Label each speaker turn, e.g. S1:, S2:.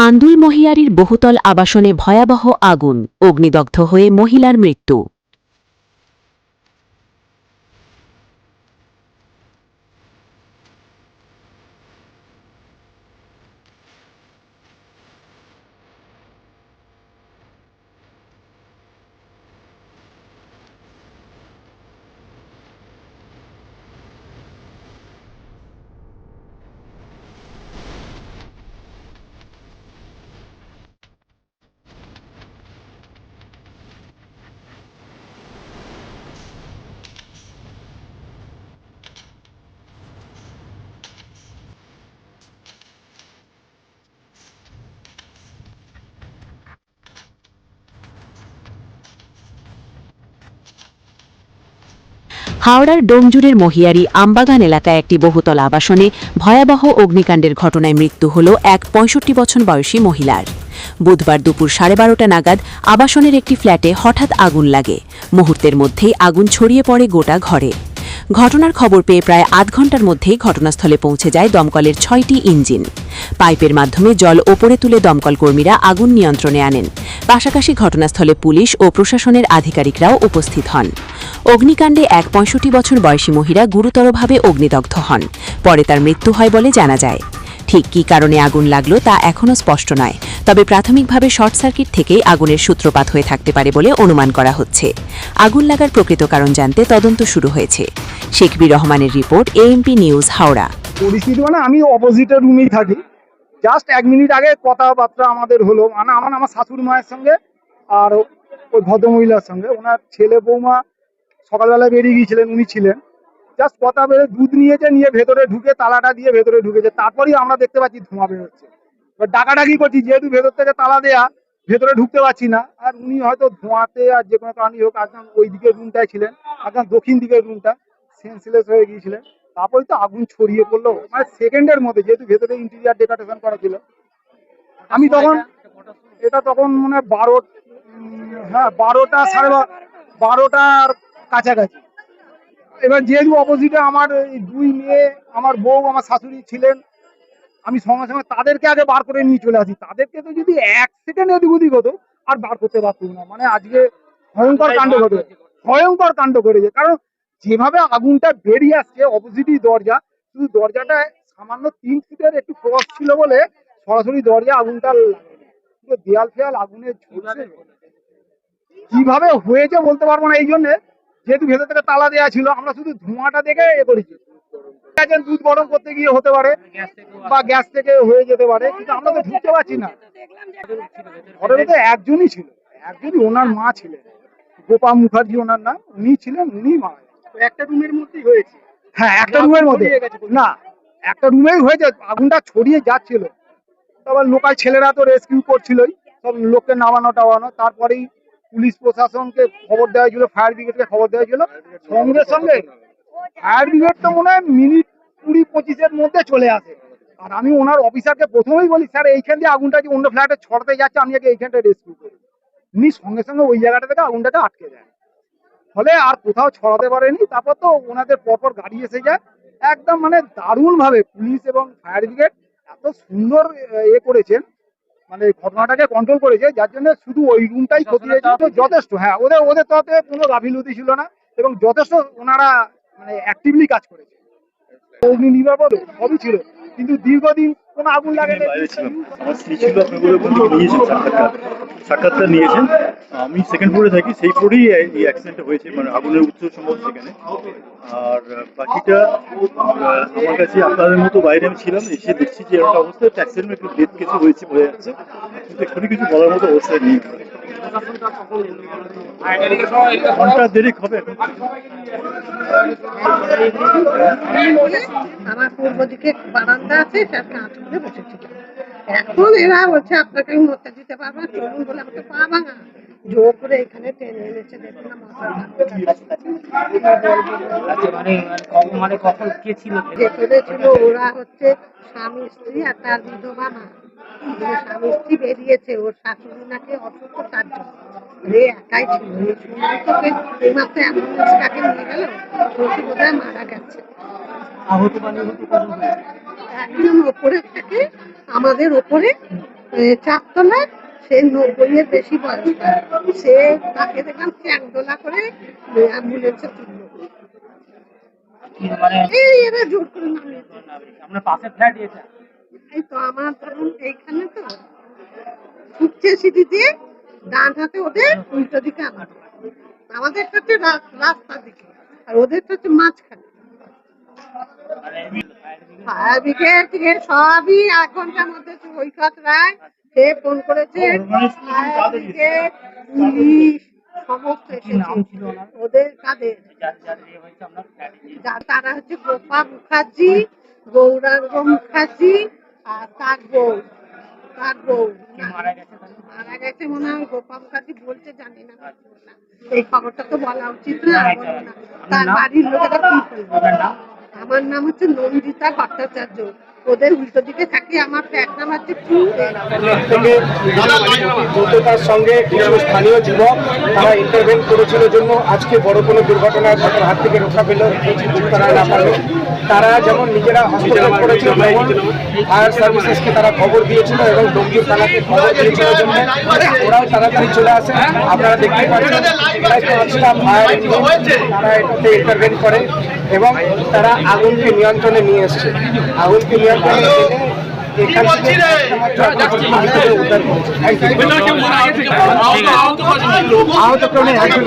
S1: আন্দুল মহিয়ারির বহুতল আবাসনে ভয়াবহ আগুন, অগ্নিদগ্ধ হয়ে মহিলার মৃত্যু। হাওড়ার ডোমজুড়ের মহিয়ারি আমবাগান এলাকায় একটি বহুতল আবাসনে ভয়াবহ অগ্নিকাণ্ডের ঘটনায় মৃত্যু হল এক ৬৫ বছর বয়সী মহিলার। বুধবার দুপুর ১২:৩০ নাগাদ আবাসনের একটি ফ্ল্যাটে হঠাৎ আগুন লাগে। মুহূর্তের মধ্যেই আগুন ছড়িয়ে পড়ে গোটা ঘরে। ঘটনার খবর পেয়ে প্রায় আধ ঘণ্টার মধ্যেই ঘটনাস্থলে পৌঁছে যায় দমকলের ৬টি ইঞ্জিন। পাইপের মাধ্যমে জল ওপরে তুলে দমকল কর্মীরা আগুন নিয়ন্ত্রণে আনেন। পাশাপাশি ঘটনাস্থলে পুলিশ ও প্রশাসনের আধিকারিকরাও উপস্থিত হন। অগ্নিকাণ্ডে এক ৬৫ বছর বয়সী মহিলা গুরুতরভাবে অগ্নিদগ্ধ হন। পরে তার মৃত্যু হয় বলে জানা যায়। ঠিক কী কারণে আগুন লাগলো তা এখনও স্পষ্ট নয়, তবে প্রাথমিকভাবে শর্ট সার্কিট থেকেই আগুনের সূত্রপাত হয়ে থাকতে পারে বলে অনুমান করা হচ্ছে। আগুন লাগার প্রকৃত কারণ জানতে তদন্ত শুরু হয়েছে। শেখবি রহমানের রিপোর্ট, এএমপি নিউজ, হাওড়া।
S2: পরিস্থিতি আমি অপোজিটের রুমেই থাকি। জাস্ট 1 মিনিট আগে কথাবার্তা আমাদের হলো, আমার শাশুড়ি মায়ের সঙ্গে আর ওই ভদ্রমহিলার সঙ্গে। ওনার ছেলে বৌমা সকালবেলা বেরিয়ে গিয়েছিলেন, উনি ছিলেন। জাস্ট কথা বেড়ে দুধ নিয়েছে, নিয়ে ভেতরে ঢুকে তালাটা দিয়ে ভেতরে ঢুকেছে। তারপরেই আমরা দেখতে পাচ্ছি ধোঁয়া বেরোচ্ছে। এবার ডাকাডাকি করছি, যেহেতু ভেতর থেকে তালা দেয়া, ভেতরে ঢুকতে পারছি না। আর উনি হয়তো ধোঁয়াতে আর যে কোনো কারণেই হোক একদম ওই দিকের রুমটায় ছিলেন, একদম দক্ষিণ দিকের রুমটা, সেন্সলেস হয়ে গিয়েছিলেন। তারপরে তো আগুন ছড়িয়ে পড়লো সেকেন্ডের মধ্যে, যেহেতু ভেতরে ইন্টেরিয়ার ডেকোরেশন করা ছিল। আমি তখন এটা তখন মনে হয় 12টা 12টার কাছাকাছি। এবার যেহেতু অপোজিটে আমার এই 2 মেয়ে, আমার বউ, আমার শাশুড়ি ছিলেন, আমি সঙ্গে সঙ্গে তাদেরকে আগে বার করে নিয়ে চলে আসি। তাদেরকে তো যদি 1 সেকেন্ড এদিক ওদিক হতো আর বার করতে পারতাম না। আজকে ভয়ঙ্কর কাণ্ড করেছে। কারণ যেভাবে আগুনটা বেরিয়ে আসছে অপোজিটই দরজা, শুধু দরজাটা সামান্য 3 ফিটের একটু ক্রস ছিল বলে সরাসরি দরজা আগুনটা দেয়াল ফেয়াল আগুনে ঝুলছে। কিভাবে হয়েছে বলতে পারবো না, এই জন্য যেহেতু ভেতর থেকে তালা দেওয়া ছিল, আমরা শুধু ধোঁয়াটা দেখে করেছি। দুধ গরম করতে গিয়ে হতে পারে বা গ্যাস থেকে হয়ে যেতে পারে, কিন্তু আমরা তো ঢুকতে পারছি না। ঘরের মধ্যে একজনই ছিল, একজনই, ওনার মা ছিলেন, গোপা মুখার্জি ওনার নাম। উনি ছিলেন, উনি মারা গেছেন। একটা রুমের মধ্যেই হয়েছে। হ্যাঁ, একটা রুমের মধ্যে না, একটা রুমেই হয়েছে। আগুনটা ছড়িয়ে যাচ্ছিল। তারপর লোকাল ছেলেরা তো রেস্কিউ করছিলই, সব লোককে নামানো টাওয়ানো। তারপরেই পুলিশ প্রশাসনকে খবর দেওয়া হয়েছিল, ফায়ার ব্রিগেডকে খবর দেওয়া হয়েছিল। সঙ্গে সঙ্গে ফায়ার ব্রিগেড তো মনে হয় মিনিট 20-25-এর মধ্যে চলে আসে। আর আমি ওনার অফিসারকে প্রথমেই বলি, স্যার এইখান দিয়ে আগুনটা যে অন্য ফ্ল্যাটে ছড়াতে যাচ্ছে, আমি আগে এইখানটা রেস্কিউ করি। উনি সঙ্গে সঙ্গে ওই জায়গাটা থেকে আগুনটাকে আটকে দেয়, ফলে আর কোথাও ছড়াতে পারেনি। তারপর তো ওনাদের পরপর গাড়ি এসে যায়। একদম দারুণ ভাবে পুলিশ এবং ফায়ার ব্রিগেড এত সুন্দর করেছেন, ঘটনাটাকে কন্ট্রোল করেছে, যার জন্য শুধু ওই রুমটাই ক্ষতি হয়েছে। তো যথেষ্ট, হ্যাঁ, ওদের তরফে কোনো গাফিলতি ছিল না এবং যথেষ্ট ওনারা অ্যাক্টিভলি কাজ করেছে। অগ্নি নির্বাপক সবই ছিল, কিন্তু দীর্ঘদিন কোনো আগুন লাগে।
S3: আমার স্ত্রী ছিল, সাক্ষাৎকার নিয়েছেন। আমি সেকেন্ড ফ্লোরে থাকি, সেই ফ্লোরেই এই অ্যাক্সিডেন্টটা হয়েছে, আগুনের উৎস সম্ভব সেখানে। আর বাকিটা আমার কাছে আপনাদের মতো বাইরে আমি ছিলাম, এসে দেখছি যে একটা অবস্থা, অ্যাক্সিডেন্ট একটু ডেথ কিছু হয়েছে বোঝা যাচ্ছে, কিন্তু এক্ষুনি কিছু বলার মতো অবস্থায় নেই। ঘন্টা দেরিক হবে এখন।
S4: আমার পূর্ব দিকে বারান্দা আছে, তার কাঁচ করে বসেছিল। এখন এরা বলছে আপনাকে আমি মরতে দিতে পারবো না, চলুন বলে আমাকে পা ভাঙা জোর করে এখানে টেনে এনেছে। দেখুন না ভেতরে ছিল, ওরা হচ্ছে স্বামী স্ত্রী আর তার বিধবা মা। স্বামী স্ত্রী বেরিয়েছে, ওর শাশুড়ি নাকি অসুস্থ, তার জন্য একাই ছিল। এইমাত্র অ্যাম্বুলেন্স কাকে নিয়ে গেল, শ্বশুর বোধহয় মারা গেছে। একজন ওপরে থাকে, আমাদের ওপরে, চারতলায়, সে 90-এর বেশি বয়স। সে তাকে দেখলাম চ্যাংদোলা করে অ্যাম্বুলেন্সে তুললো। এই এরা জোর করে নামিয়েছে। এই তো আমার ধরুন এইখানে তো উঠছে সিঁড়ি দিয়ে, ডান হাতে ওদের, উল্টো দিকে আমাদেরটা হচ্ছে রাস্তার দিকে, আর ওদেরটা হচ্ছে মাঝখানে। ফায়ার ব্রিগেড থেকে সবই 1 ঘন্টার মধ্যে সৈকত রায় সে ফোন করেছে, ফায়ার ব্রিগেড, পুলিশ সমস্ত এসেছে। ওদের কাদের তারা হচ্ছে গোপা মুখার্জি, গৌরাঙ্গ মুখার্জি, আর তার বউ মারা গেছে মনে হয়। গোপা মুখার্জি বলতে জানি না, এই খবরটা তো বলা উচিত না, বলবো না। তার বাড়ির লোকেরা কি বলবে? আমার নাম হচ্ছে নন্দিতা ভট্টাচার্য। ওদের উল্টো দিকে থাকি, আমার ফ্ল্যাট নাম্বার হচ্ছে 2।
S2: দ্রুততার সঙ্গে কিছু স্থানীয় যুবক তারা ইন্টারভেন করেছিল জন্য আজকে বড় কোনো দুর্ঘটনায় তাদের হাত থেকে রক্ষা পেল, তারা না পারল। তারা যেমন নিজেরা হস্তক্ষেপ করেছিল, ফায়ার সার্ভিসেসকে তারা খবর দিয়েছিল এবং ডোমজুর থানাকে খবর দিয়েছিল জন্য ওরাও তাড়াতাড়ি চলে আসে। আপনারা দেখতে পাচ্ছেন প্রায় 5টা ফায়ার ইঞ্জিন তারা এটাতে ইন্টারভেন করে এবং তারা আগুনকে নিয়ন্ত্রণে নিয়ে এসছে। আগুনকে নিয়ন্ত্রণে এনে এখান থেকে আহত ক্রমে একজন